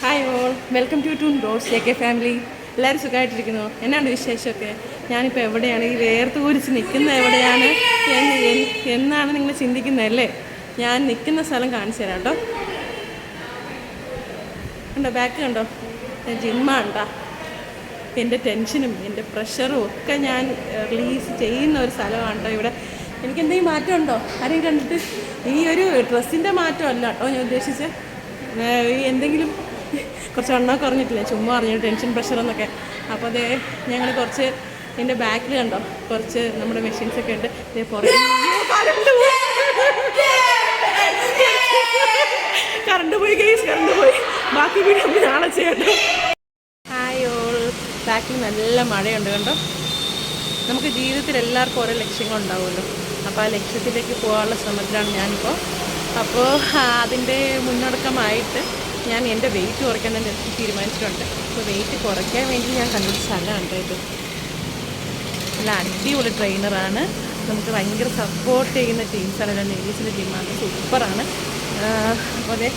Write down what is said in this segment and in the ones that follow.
Hi all, welcome to toon roads JK family. എല്ലാവരും സുഖമായിട്ടിരിക്കുന്നു. എന്നാണ് വിശേഷമൊക്കെ? ഞാനിപ്പോൾ എവിടെയാണ്? ഈ വേർത്ത് കുരിച്ച് നിൽക്കുന്ന എവിടെയാണ് എന്നാണ് നിങ്ങൾ ചിന്തിക്കുന്നതല്ലേ? ഞാൻ നിൽക്കുന്ന സ്ഥലം കാണിച്ചു തരാം കേട്ടോ. കണ്ടോ, ബാക്ക് കണ്ടോ? ജിമ്മാണ്ടാ. എൻ്റെ ടെൻഷനും എൻ്റെ പ്രഷറും ഒക്കെ ഞാൻ റിലീസ് ചെയ്യുന്ന ഒരു സ്ഥലമാണ് കേട്ടോ ഇവിടെ. എനിക്ക് എന്തെങ്കിലും മാറ്റമുണ്ടോ ആരെയും കണ്ടിട്ട്? ഈ ഒരു ഡ്രസ്സിൻ്റെ മാറ്റമല്ല കേട്ടോ ഞാൻ ഉദ്ദേശിച്ചത്. എന്തെങ്കിലും കുറച്ച് എണ്ണമൊക്കെ പറഞ്ഞിട്ടില്ലേ, ചുമ്മാ പറഞ്ഞിട്ട് ടെൻഷൻ പ്രഷറെന്നൊക്കെ. അപ്പോൾ അതേ ഞങ്ങൾ കുറച്ച് എൻ്റെ ബാക്കിൽ കണ്ടോ കുറച്ച് നമ്മുടെ മെഷീൻസൊക്കെ ഉണ്ട്. ഇതേ പുറകെ കറണ്ട് പോയി കേസ്, കറണ്ട് പോയി. ബാക്കി വീഡിയോ നാളെ ചെയ്യട്ടോ. ഹായ് ഓൾ, ബാക്കിൽ നല്ല മഴയുണ്ട് കണ്ടോ. നമുക്ക് ജീവിതത്തിൽ എല്ലാവർക്കും ഓരോ ലക്ഷ്യങ്ങളുണ്ടാവുമല്ലോ. അപ്പോൾ ആ ലക്ഷ്യത്തിലേക്ക് പോകാനുള്ള ശ്രമത്തിലാണ് ഞാനിപ്പോൾ. അപ്പോൾ അതിൻ്റെ മുന്നടക്കമായിട്ട് ഞാൻ എൻ്റെ വെയിറ്റ് കുറയ്ക്കാൻ തന്നെ തീരുമാനിച്ചിട്ടുണ്ട്. അപ്പോൾ വെയിറ്റ് കുറയ്ക്കാൻ വേണ്ടി ഞാൻ കണ്ടുപിടിച്ച സ്ഥലമാണ് കേട്ടോ. നല്ല അടിപൊളി ട്രെയിനറാണ്, നമുക്ക് ഭയങ്കര സപ്പോർട്ട് ചെയ്യുന്ന ടീംസാണ്. ലേഡീസിൻ്റെ ടീമാണ്, സൂപ്പറാണ്. അപ്പോൾ അതെ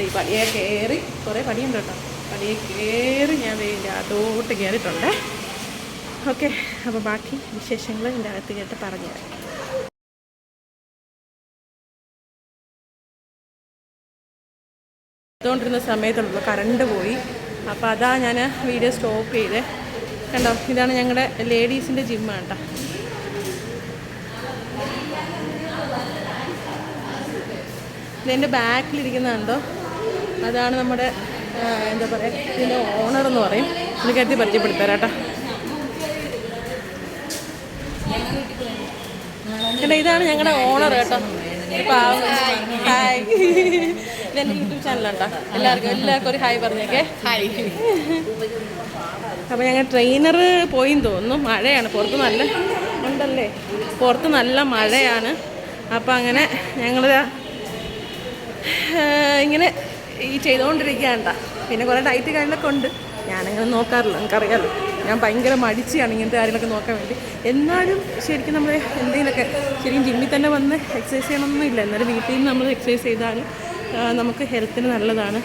ഈ പടിയെ കയറി, കുറേ പടിയുണ്ട് കേട്ടോ. പടിയെ കയറി ഞാൻ അതോട്ട് കയറിയിട്ടുണ്ട്. ഓക്കെ, അപ്പോൾ ബാക്കി വിശേഷങ്ങൾ എൻ്റെ അകത്ത് കേട്ട് പറഞ്ഞുതരാം. അതുകൊണ്ടിരുന്ന സമയത്തുള്ള കറണ്ട് പോയി. അപ്പോൾ അതാ ഞാൻ വീഡിയോ സ്റ്റോപ്പ് ചെയ്തേ. കണ്ടോ, ഇതാണ് ഞങ്ങളുടെ ലേഡീസിൻ്റെ ജിമ്മാണ് കേട്ടോ. ഇതെൻ്റെ ബാക്കിലിരിക്കുന്നതുണ്ടോ, അതാണ് നമ്മുടെ എന്താ പറയുക, ഇതിൻ്റെ ഓണർ എന്ന് പറയും. എനിക്ക് കരുതി പരിചയപ്പെടുത്തരാം കേട്ടോ. കേട്ടോ, ഇതാണ് ഞങ്ങളുടെ ഓണർ കേട്ടോ. ഹായ്, ഇതെൻ്റെ യൂട്യൂബ് ചാനലുണ്ടോ. എല്ലാവർക്കും ഒരു ഹായ് പറഞ്ഞേക്കേ. ഹായ്. അപ്പോൾ ഞങ്ങൾ ട്രെയിനർ പോയിന്ന് തോന്നുന്നു. മഴയാണ് പുറത്ത്, നല്ല ഉണ്ടല്ലേ, പുറത്ത് നല്ല മഴയാണ്. അപ്പോൾ അങ്ങനെ ഞങ്ങൾ ഇങ്ങനെ ഈ ചെയ്തുകൊണ്ടിരിക്കുകയാണ്. പിന്നെ കുറേ ഡയറ്റ് കാര്യങ്ങളൊക്കെ ഉണ്ട്. ഞാനങ്ങനെ നോക്കാറില്ല, എനിക്കറിയാമല്ലോ. ഞാൻ ഭയങ്കര മടിച്ചാണ് ഇങ്ങനത്തെ കാര്യങ്ങളൊക്കെ നോക്കാൻ വേണ്ടി. എന്നാലും ശരിക്കും നമ്മൾ എന്തെങ്കിലുമൊക്കെ ശരിക്കും ജിമ്മിൽ തന്നെ വന്ന് എക്സസൈസ് ചെയ്യണമെന്നില്ല. എന്നാലും വീട്ടിൽ നിന്ന് നമ്മൾ എക്സസൈസ് ചെയ്താൽ നമുക്ക് ഹെൽത്തിന് നല്ലതാണ്.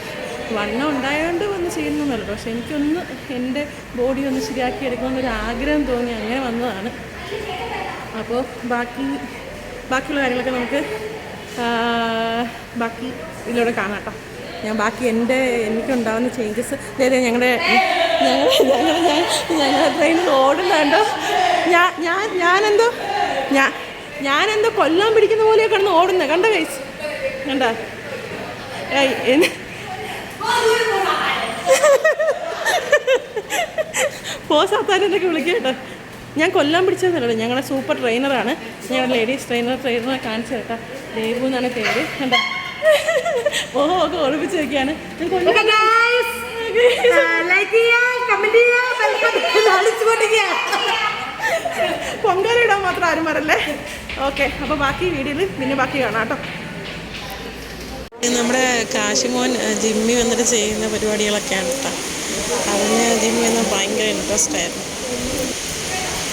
വണ്ണം ഉണ്ടായതുകൊണ്ട് വന്ന് ചെയ്യുന്നതല്ല, പക്ഷേ എനിക്കൊന്ന് എൻ്റെ ബോഡി ഒന്ന് ശരിയാക്കി എടുക്കണമെന്നൊരു ആഗ്രഹം തോന്നി അങ്ങനെ വന്നതാണ്. അപ്പോൾ ബാക്കിയുള്ള കാര്യങ്ങളൊക്കെ നമുക്ക് ബാക്കി ഇതിലൂടെ കാണാം കേട്ടോ. ഞാൻ ബാക്കി എനിക്കുണ്ടാകുന്ന ചേഞ്ചസ് ഞങ്ങളുടെ ട്രെയിനിൽ ഓടുന്നുണ്ടോ. ഞാനെന്തോ കൊല്ലാൻ പിടിക്കുന്ന പോലെയൊക്കെ കിടന്ന് ഓടുന്നത് കണ്ട കൈസ്, കണ്ട പോസാത്താനൊക്കെ വിളിക്കുക കേട്ടോ. ഞാൻ കൊല്ലാൻ പിടിച്ചതെന്നല്ലോ, ഞങ്ങളുടെ സൂപ്പർ ട്രെയിനറാണ്. ഞങ്ങളുടെ ലേഡീസ് ട്രെയിനറെ കാണിച്ചു കേട്ടോ. ദേവു എന്നാണ് പേര്. കണ്ട ഒക്കെ ഒളിപ്പിച്ച് വെക്കുകയാണ്. പൊങ്കാലിടാൻ മാത്രം ആരും പറയല്ലേ. ഓക്കെ, അപ്പോൾ ബാക്കി വീഡിയോയിൽ പിന്നെ ബാക്കി കാണാം കേട്ടോ. നമ്മുടെ കാശിമോൻ ജിമ്മി വന്നിട്ട് ചെയ്യുന്ന പരിപാടികളൊക്കെയാണ് കേട്ടോ. അതിന് ജിമ്മി വന്നാൽ ഭയങ്കര ഇൻട്രസ്റ്റ് ആയിരുന്നു.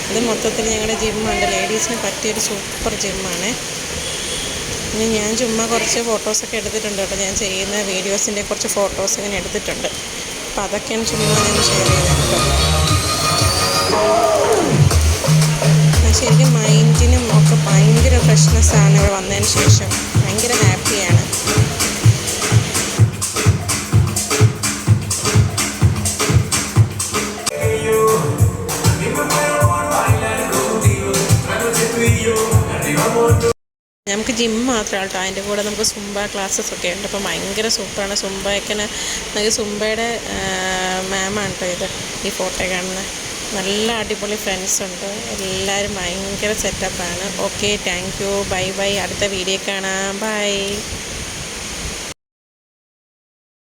ഇത് മൊത്തത്തിൽ ഞങ്ങളുടെ ജിമ്മുണ്ട്, ലേഡീസിന് പറ്റിയൊരു സൂപ്പർ ജിമ്മാണ്. പിന്നെ ഞാൻ ചുമ്മാ കുറച്ച് ഫോട്ടോസൊക്കെ എടുത്തിട്ടുണ്ട് കേട്ടോ. ഞാൻ ചെയ്യുന്ന വീഡിയോസിൻ്റെ കുറച്ച് ഫോട്ടോസ് ഇങ്ങനെ എടുത്തിട്ടുണ്ട്. അപ്പോൾ അതൊക്കെയാണ് ചുമ്മാ ഞാൻ ഷെയർ ചെയ്യുന്നത് കേട്ടോ. ശരിക്കും മൈൻഡിനും ഒക്കെ ഭയങ്കര ഫ്രഷ്നെസ്സാണ് ഇവിടെ വന്നതിന് ശേഷം. ഭയങ്കര ഹാപ്പിയാണ്. നമുക്ക് ജിം മാത്രമാണ് കേട്ടോ, അതിൻ്റെ കൂടെ നമുക്ക് സുംബ ക്ലാസ്സസൊക്കെ ഉണ്ട്. അപ്പോൾ ഭയങ്കര സൂപ്പറാണ്. സുംബയൊക്കെ നമുക്ക് സുംബയുടെ മാമാണ് കേട്ടോ ഇത്, ഈ ഫോട്ടോ കാണുന്നത്. നല്ല അടിപൊളി ഫ്രണ്ട്സ് ഉണ്ട്, എല്ലാവരും ഭയങ്കര സെറ്റപ്പാണ്. Okay, thank you, bye bye. അടുത്ത വീഡിയോ കാണാം, ബൈ.